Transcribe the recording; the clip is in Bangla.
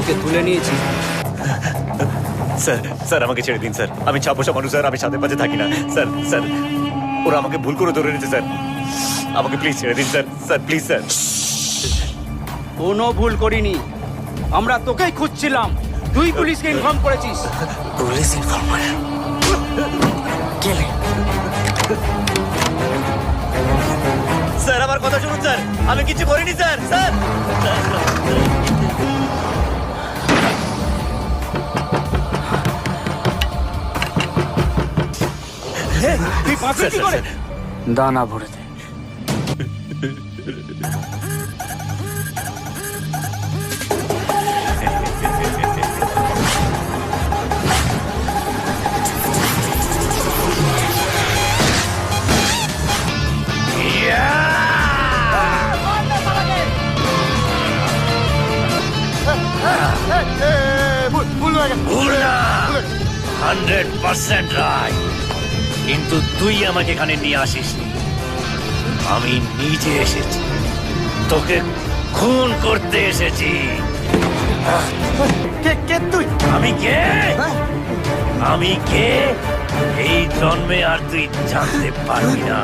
পুলিশকে তুলে নিয়েছি। স্যার স্যার আমাকে ছেড়ে দিন স্যার, আমি ছাপোষা মানুষ স্যার, আমি সাথে পাশে থাকি না স্যার। স্যার ওরা আমাকে ভুল করে ধরে নিয়েছে স্যার, আমাকে প্লিজ ছেড়ে দিন স্যার। Sir please sir. কোনো ভুল করিনি, আমরা তোকেই খুঁজছিলাম, তুই পুলিশকে ইনফর্ম করেছিস। পুলিশ ইনফর্মার স্যার, আমার কথা শুনুন স্যার, আমি কিছু করিনি স্যার। স্যার তুই বাঁচলি কি করে? দানা ভরে দে। ভুল না, 100% রাইট, কিন্তু তুই আমাকে এখানে নিয়ে আসিসনি, আমি নিজে এসেছি, তোকে খুন করতে এসেছি। কে তুই? আমি কে? আমি কে এই জন্মে আর তুই জানতে পারবি না।